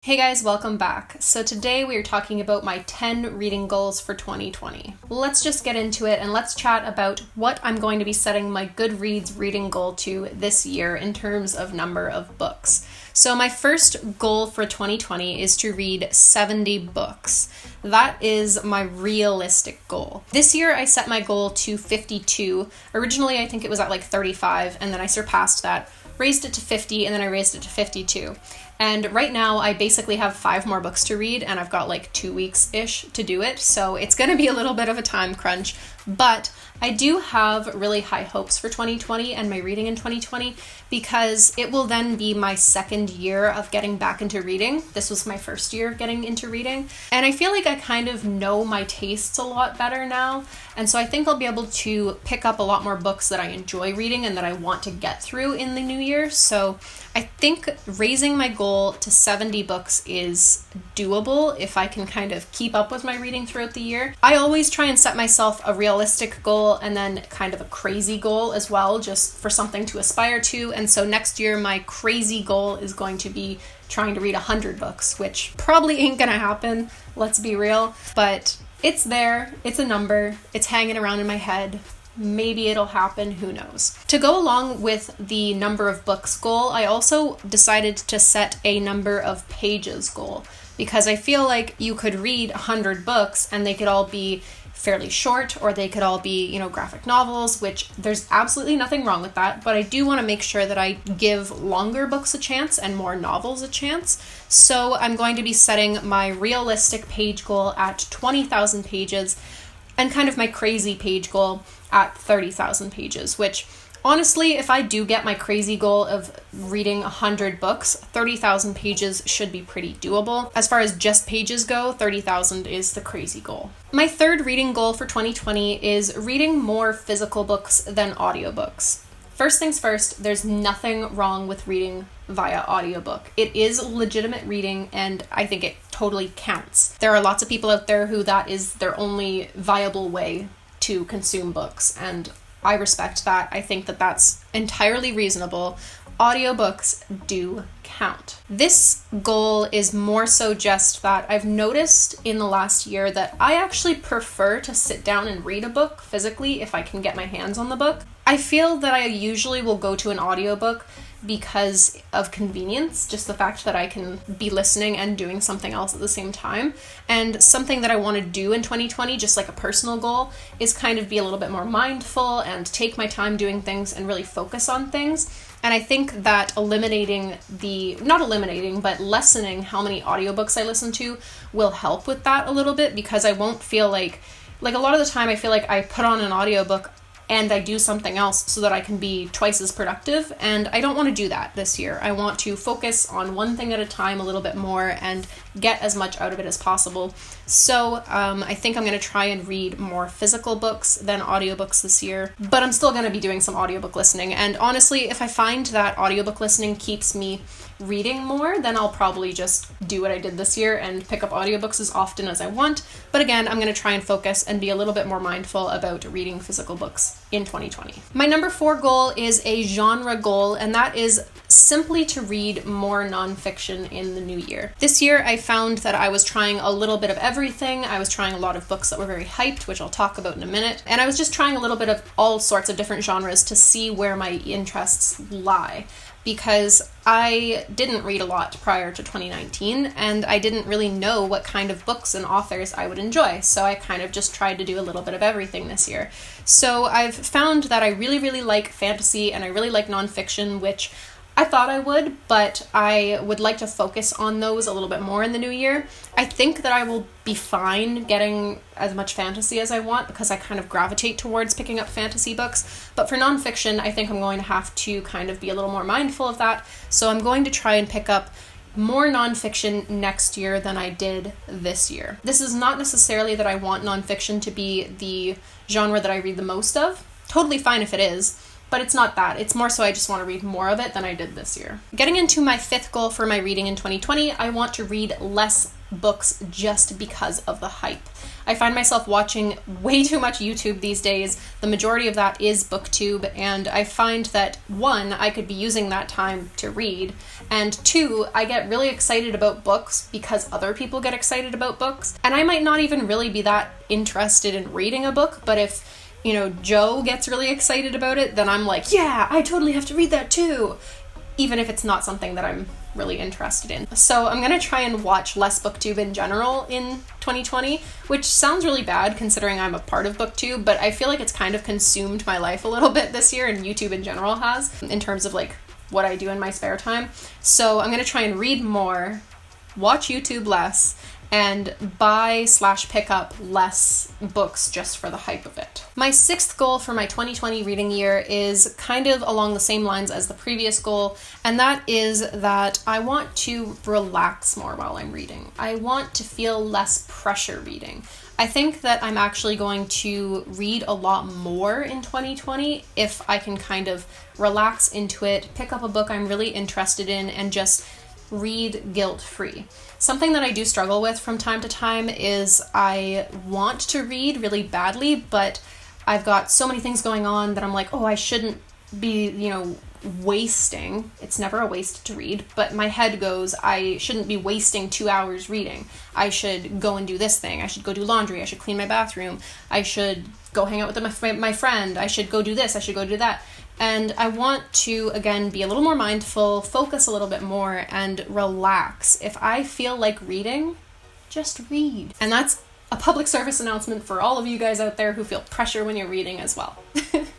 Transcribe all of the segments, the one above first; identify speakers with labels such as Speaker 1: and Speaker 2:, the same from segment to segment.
Speaker 1: Hey guys, welcome back. So today we are talking about my 10 reading goals for 2020. Let's just get into it and let's chat about what I'm going to be setting my Goodreads reading goal to this year in terms of number of books. So my first goal for 2020 is to read 70 books. That is my realistic goal. This year I set my goal to 52. Originally I think it was at like 35 and then I surpassed that, raised it to 50 and then I raised it to 52. And right now I basically have 5 more books to read and I've got like 2 weeks-ish to do it. So it's going to be a little bit of a time crunch, but I do have really high hopes for 2020 and my reading in 2020 because it will then be my second year of getting back into reading. This was my first year getting into reading. And I feel like I kind of know my tastes a lot better now. And so I think I'll be able to pick up a lot more books that I enjoy reading and that I want to get through in the new year. So I think raising my goal to 70 books is doable if I can kind of keep up with my reading throughout the year. I always try and set myself a realistic goal and then kind of a crazy goal as well, just for something to aspire to. And so next year, my crazy goal is going to be trying to read 100 books, which probably ain't gonna happen, let's be real. But it's there, it's a number, it's hanging around in my head. Maybe it'll happen, who knows. To go along with the number of books goal, I also decided to set a number of pages goal because I feel like you could read 100 books and they could all be fairly short or they could all be, graphic novels, which there's absolutely nothing wrong with that, but I do want to make sure that I give longer books a chance and more novels a chance. So I'm going to be setting my realistic page goal at 20,000 pages and kind of my crazy page goal at 30,000 pages, which honestly, if I do get my crazy goal of reading 100 books, 30,000 pages should be pretty doable. As far as just pages go, 30,000 is the crazy goal. My third reading goal for 2020 is reading more physical books than audiobooks. First things first, there's nothing wrong with reading via audiobook. It is legitimate reading and I think it totally counts. There are lots of people out there who that is their only viable way to consume books, and I respect that. I think that that's entirely reasonable. Audiobooks do count. This goal is more so just that I've noticed in the last year that I actually prefer to sit down and read a book physically if I can get my hands on the book. I feel that I usually will go to an audiobook because of convenience, just the fact that I can be listening and doing something else at the same time. And something that I want to do in 2020, just like a personal goal, is kind of be a little bit more mindful and take my time doing things and really focus on things. And I think that lessening how many audiobooks I listen to will help with that a little bit, because I won't feel like a lot of the time I feel like I put on an audiobook and I do something else so that I can be twice as productive, and I don't want to do that this year. I want to focus on one thing at a time a little bit more and get as much out of it as possible. So I think I'm going to try and read more physical books than audiobooks this year, but I'm still going to be doing some audiobook listening. And honestly, if I find that audiobook listening keeps me reading more, then I'll probably just do what I did this year and pick up audiobooks as often as I want. But again, I'm going to try and focus and be a little bit more mindful about reading physical books in 2020. My number 4 goal is a genre goal, and that is simply to read more nonfiction in the new year. This year, I found that I was trying a little bit of everything. I was trying a lot of books that were very hyped, which I'll talk about in a minute. And I was just trying a little bit of all sorts of different genres to see where my interests lie, because I didn't read a lot prior to 2019 and I didn't really know what kind of books and authors I would enjoy. So I kind of just tried to do a little bit of everything this year. So I've found that I really, really like fantasy and I really like nonfiction, which I thought I would, but I would like to focus on those a little bit more in the new year. I think that I will be fine getting as much fantasy as I want because I kind of gravitate towards picking up fantasy books. But for nonfiction, I think I'm going to have to kind of be a little more mindful of that. So I'm going to try and pick up more nonfiction next year than I did this year. This is not necessarily that I want nonfiction to be the genre that I read the most of. Totally fine if it is. But it's not that. It's more so I just want to read more of it than I did this year. Getting into my 5th goal for my reading in 2020, I want to read less books just because of the hype. I find myself watching way too much YouTube these days. The majority of that is Booktube, and I find that one, I could be using that time to read, and two, I get really excited about books because other people get excited about books, and I might not even really be that interested in reading a book, but if Joe gets really excited about it, then I'm like, yeah, I totally have to read that too, even if it's not something that I'm really interested in. So I'm gonna try and watch less Booktube in general in 2020, which sounds really bad considering I'm a part of Booktube, but I feel like it's kind of consumed my life a little bit this year, and YouTube in general has, in terms of like what I do in my spare time. So I'm gonna try and read more, watch YouTube less, and buy/pick up less books just for the hype of it. My sixth goal for my 2020 reading year is kind of along the same lines as the previous goal, and that is that I want to relax more while I'm reading. I want to feel less pressure reading. I think that I'm actually going to read a lot more in 2020 if I can kind of relax into it, pick up a book I'm really interested in, and just read guilt-free. Something that I do struggle with from time to time is I want to read really badly, but I've got so many things going on that I'm like, oh, I shouldn't be, wasting. It's never a waste to read, but my head goes, I shouldn't be wasting 2 hours reading. I should go and do this thing. I should go do laundry. I should clean my bathroom. I should go hang out with my friend. I should go do this. I should go do that. And I want to, again, be a little more mindful, focus a little bit more, and relax. If I feel like reading, just read. And that's a public service announcement for all of you guys out there who feel pressure when you're reading as well.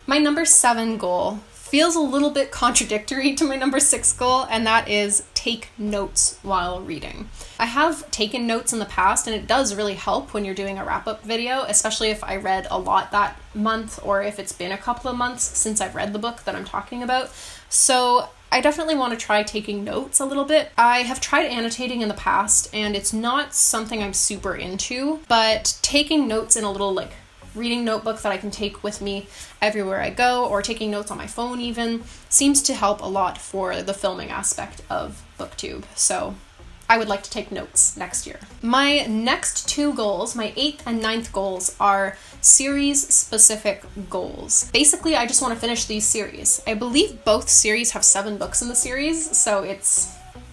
Speaker 1: My number 7 goal feels a little bit contradictory to my number 6 goal, and that is take notes while reading. I have taken notes in the past, and it does really help when you're doing a wrap-up video, especially if I read a lot that month or if it's been a couple of months since I've read the book that I'm talking about. So I definitely want to try taking notes a little bit. I have tried annotating in the past, and it's not something I'm super into, but taking notes in a little reading notebook that I can take with me everywhere I go, or taking notes on my phone even, seems to help a lot for the filming aspect of Booktube. So I would like to take notes next year. My next 2 goals, my 8th and 9th goals, are series-specific goals. Basically, I just want to finish these series. I believe both series have 7 books in the series, so it's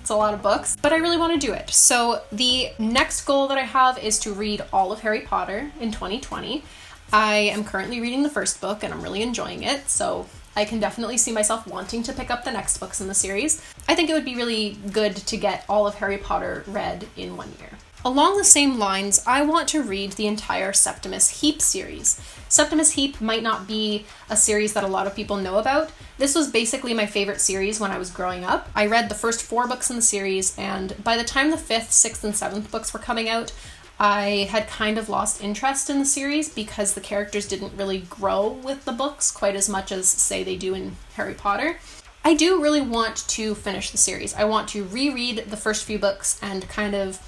Speaker 1: a lot of books, but I really want to do it. So the next goal that I have is to read all of Harry Potter in 2020. I am currently reading the first book and I'm really enjoying it, so I can definitely see myself wanting to pick up the next books in the series. I think it would be really good to get all of Harry Potter read in 1 year. Along the same lines, I want to read the entire Septimus Heap series. Septimus Heap might not be a series that a lot of people know about. This was basically my favorite series when I was growing up. I read the first 4 books in the series, and by the time the 5th, 6th, and 7th books were coming out, I had kind of lost interest in the series because the characters didn't really grow with the books quite as much as, say, they do in Harry Potter. I do really want to finish the series. I want to reread the first few books and kind of,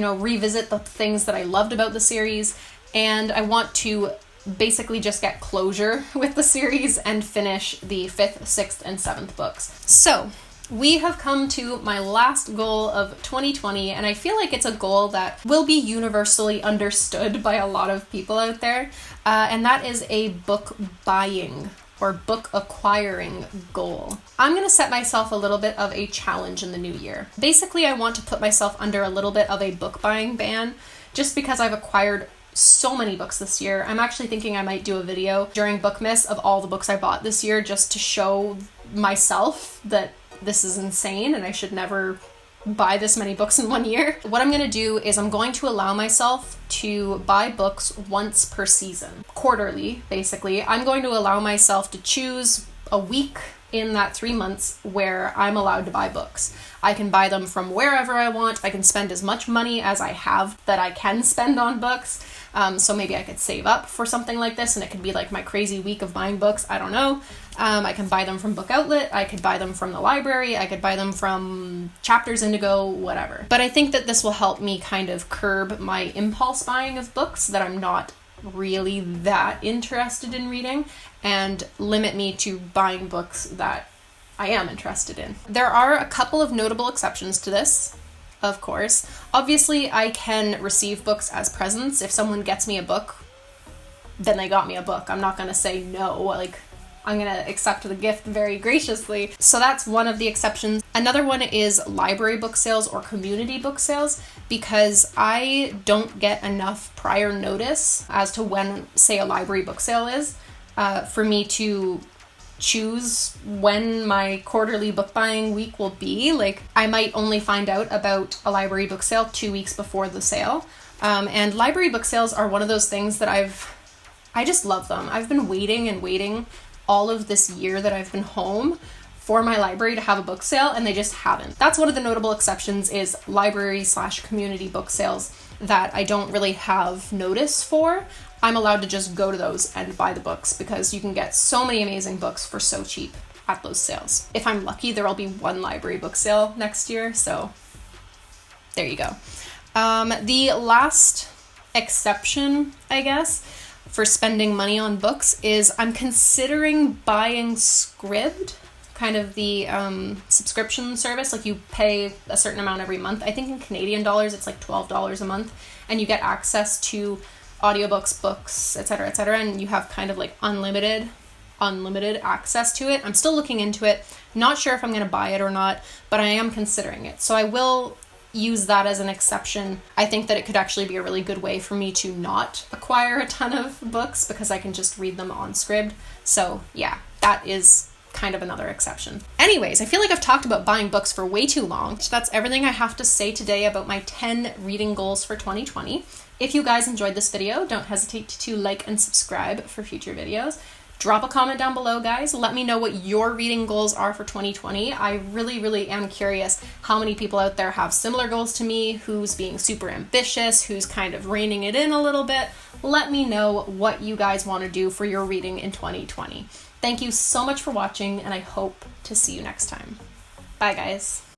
Speaker 1: revisit the things that I loved about the series, and I want to basically just get closure with the series and finish the 5th, 6th, and 7th books. So we have come to my last goal of 2020, and I feel like it's a goal that will be universally understood by a lot of people out there, and that is a book buying or book acquiring goal. I'm going to set myself a little bit of a challenge in the new year. Basically, I want to put myself under a little bit of a book buying ban, just because I've acquired so many books this year. I'm actually thinking I might do a video during Bookmas of all the books I bought this year, just to show myself that this is insane and I should never buy this many books in 1 year. What I'm going to do is I'm going to allow myself to buy books once per season. Quarterly, basically. I'm going to allow myself to choose a week in that 3 months where I'm allowed to buy books. I can buy them from wherever I want. I can spend as much money as I have that I can spend on books. So maybe I could save up for something like this and it could be like my crazy week of buying books. I don't know. I can buy them from Book Outlet. I could buy them from the library. I could buy them from Chapters, Indigo, whatever. But I think that this will help me kind of curb my impulse buying of books that I'm not really that interested in reading, and limit me to buying books that I am interested in. There are a couple of notable exceptions to this. of course. Obviously, I can receive books as presents. If someone gets me a book, then they got me a book. I'm not going to say no. Like, I'm going to accept the gift very graciously. So that's one of the exceptions. Another one is library book sales or community book sales, because I don't get enough prior notice as to when, say, a library book sale is, for me to choose when my quarterly book buying week will be. Like, I might only find out about a library book sale 2 weeks before the sale. And library book sales are one of those things that I just love them. I've been waiting and waiting all of this year that I've been home for my library to have a book sale, and they just haven't. That's one of the notable exceptions, is library/community book sales that I don't really have notice for. I'm allowed to just go to those and buy the books because you can get so many amazing books for so cheap at those sales. If I'm lucky, there will be one library book sale next year, so there you go. The last exception, I guess, for spending money on books is I'm considering buying Scribd, kind of the subscription service. Like, you pay a certain amount every month. I think in Canadian dollars it's like $12 a month, and you get access to audiobooks, books, etc., and you have kind of like unlimited access to it. I'm still looking into it. Not sure if I'm going to buy it or not, but I am considering it. So I will use that as an exception. I think that it could actually be a really good way for me to not acquire a ton of books because I can just read them on Scribd. So yeah, that is kind of another exception. Anyways, I feel like I've talked about buying books for way too long. So that's everything I have to say today about my 10 reading goals for 2020. If you guys enjoyed this video, don't hesitate to like and subscribe for future videos. Drop a comment down below, guys. Let me know what your reading goals are for 2020. I really am curious how many people out there have similar goals to me, who's being super ambitious, who's kind of reining it in a little bit. Let me know what you guys want to do for your reading in 2020. Thank you so much for watching, and I hope to see you next time. Bye, guys.